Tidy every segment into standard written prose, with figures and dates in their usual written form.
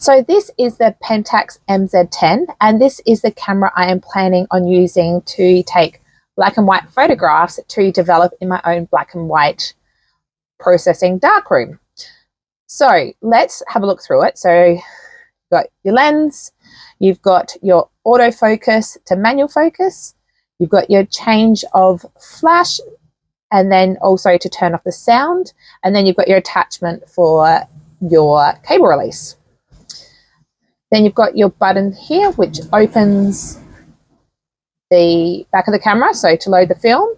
So this is the Pentax MZ10, and this is the camera I am planning on using to take black and white photographs to develop in my own black and white processing darkroom. So let's have a look through it. So you've got your lens, you've got your autofocus to manual focus, you've got your change of flash, and then also to turn off the sound, and then you've got your attachment for your cable release. Then you've got your button here which opens the back of the camera, so to load the film,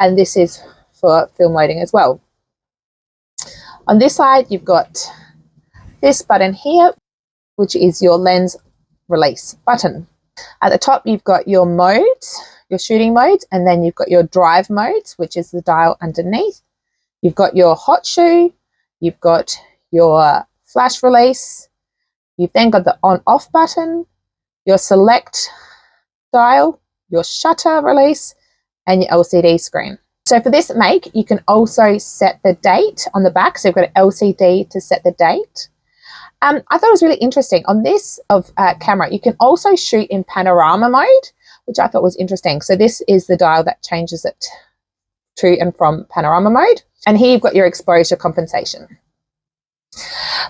and this is for film loading as well. On this side you've got this button here which is your lens release button. At the top you've got your modes, your shooting modes, and then you've got your drive modes, which is the dial underneath. You've got your hot shoe, you've got your flash release, you've then got the on off button, your select dial, your shutter release, and your LCD screen. So for this make, you can also set the date on the back. So you've got an LCD to set the date. I thought it was really interesting. On this camera, you can also shoot in panorama mode, which I thought was interesting. So this is the dial that changes it to and from panorama mode. And here you've got your exposure compensation.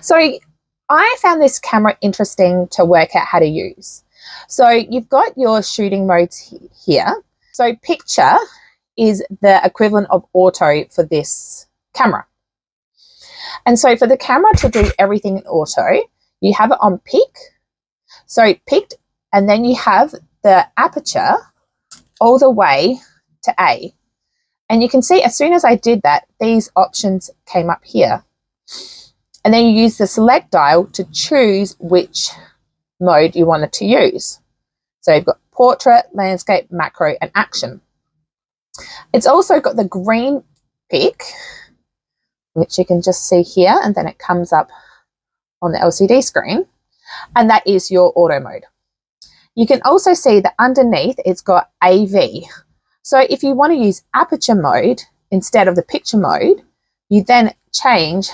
So I found this camera interesting to work out how to use. So you've got your shooting modes here. So picture is the equivalent of auto for this camera. And so for the camera to do everything in auto, you have it on pick. So picked, and then you have the aperture all the way to A. And you can see as soon as I did that, these options came up here. And then you use the select dial to choose which mode you wanted to use. So you've got portrait, landscape, macro, and action. It's also got the green pick, which you can just see here, and then it comes up on the LCD screen, and that is your auto mode. You can also see that underneath it's got AV. So if you want to use aperture mode instead of the picture mode, you then change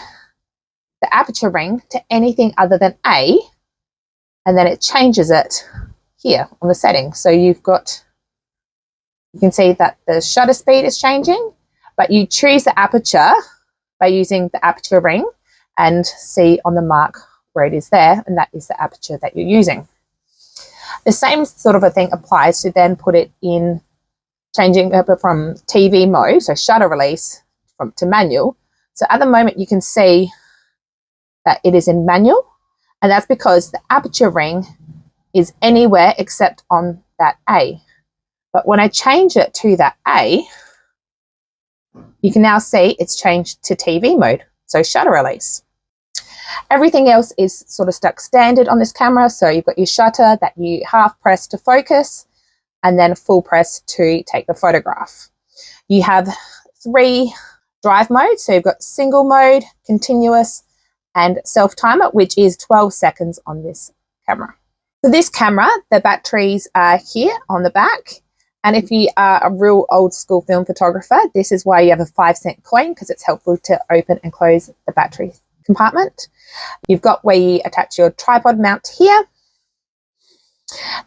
the aperture ring to anything other than A, and then it changes it here on the settings. So you can see that the shutter speed is changing, but you choose the aperture by using the aperture ring and see on the mark where it is there, and that is the aperture that you're using. The same sort of a thing applies to then put it in changing it from TV mode, so shutter release to manual. So at the moment you can see that it is in manual, and that's because the aperture ring is anywhere except on that A. But when I change it to that A, you can now see it's changed to TV mode, so shutter release. Everything else is sort of stuck standard on this camera. So you've got your shutter that you half press to focus and then full press to take the photograph. You have 3 drive modes. So you've got single mode, continuous, and self timer, which is 12 seconds on this camera. For this camera, the batteries are here on the back. And if you are a real old school film photographer, this is why you have a 5-cent coin, because it's helpful to open and close the battery compartment. You've got where you attach your tripod mount here.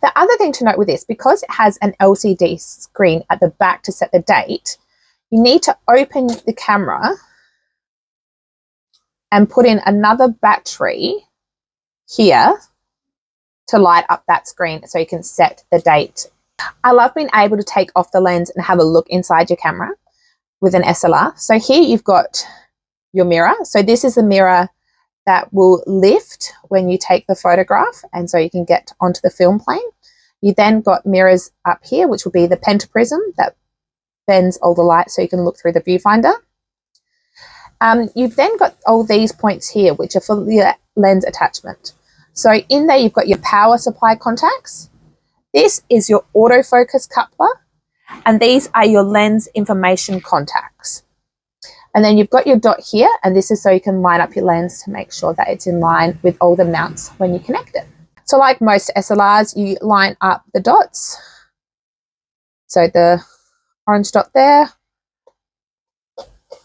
The other thing to note with this, because it has an LCD screen at the back to set the date, you need to open the camera and put in another battery here to light up that screen so you can set the date. I love being able to take off the lens and have a look inside your camera with an SLR. So here you've got your mirror. So this is the mirror that will lift when you take the photograph, and so you can get onto the film plane. You then got mirrors up here, which will be the pentaprism that bends all the light so you can look through the viewfinder. You've then got all these points here, which are for the lens attachment. So in there you've got your power supply contacts. This is your autofocus coupler, and these are your lens information contacts. And then you've got your dot here, and this is so you can line up your lens to make sure that it's in line with all the mounts when you connect it. So like most SLRs, you line up the dots. So the orange dot there,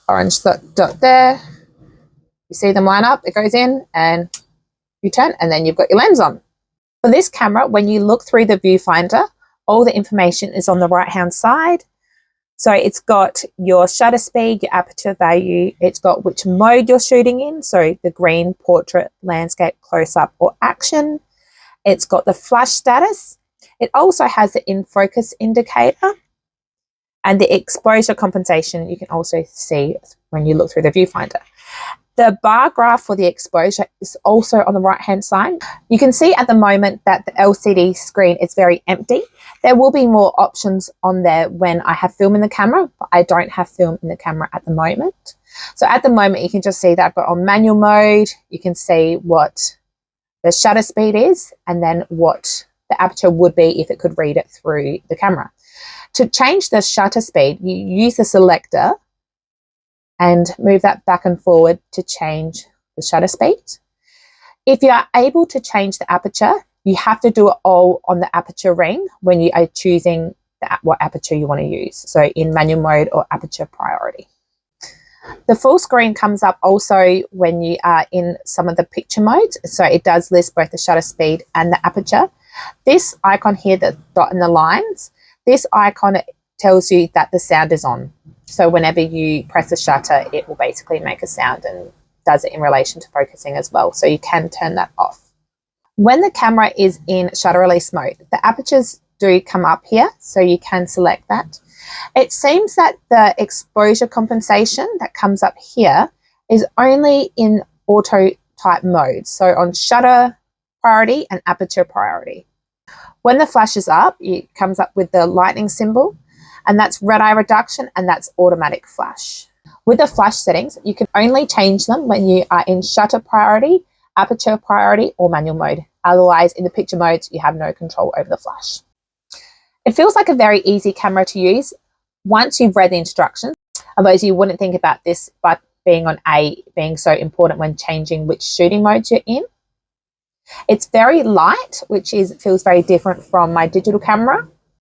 orange dot there. You see them line up, it goes in, and you turn, and then you've got your lens on. For this camera, when you look through the viewfinder, all the information is on the right-hand side. So it's got your shutter speed, your aperture value, it's got which mode you're shooting in, so the green, portrait, landscape, close-up, or action. It's got the flash status. It also has the in-focus indicator and the exposure compensation you can also see when you look through the viewfinder. The bar graph for the exposure is also on the right-hand side. You can see at the moment that the LCD screen is very empty. There will be more options on there when I have film in the camera, but I don't have film in the camera at the moment. So at the moment, you can just see that I've got on manual mode. You can see what the shutter speed is and then what the aperture would be if it could read it through the camera. To change the shutter speed, you use the selector and move that back and forward to change the shutter speed. If you are able to change the aperture, you have to do it all on the aperture ring when you are choosing what aperture you want to use. So in manual mode or aperture priority. The full screen comes up also when you are in some of the picture modes. So it does list both the shutter speed and the aperture. This icon here, the dot and the lines, this icon tells you that the sound is on. So whenever you press the shutter, it will basically make a sound and does it in relation to focusing as well. So you can turn that off. When the camera is in shutter release mode, the apertures do come up here, so you can select that. It seems that the exposure compensation that comes up here is only in auto type mode, so on shutter priority and aperture priority. When the flash is up, it comes up with the lightning symbol, and that's red eye reduction, and that's automatic flash. With the flash settings, you can only change them when you are in shutter priority, aperture priority, or manual mode. Otherwise, in the picture modes, you have no control over the flash. It feels like a very easy camera to use once you've read the instructions. Otherwise, you wouldn't think about this, but being on A being so important when changing which shooting modes you're in. It's very light, which feels very different from my digital camera.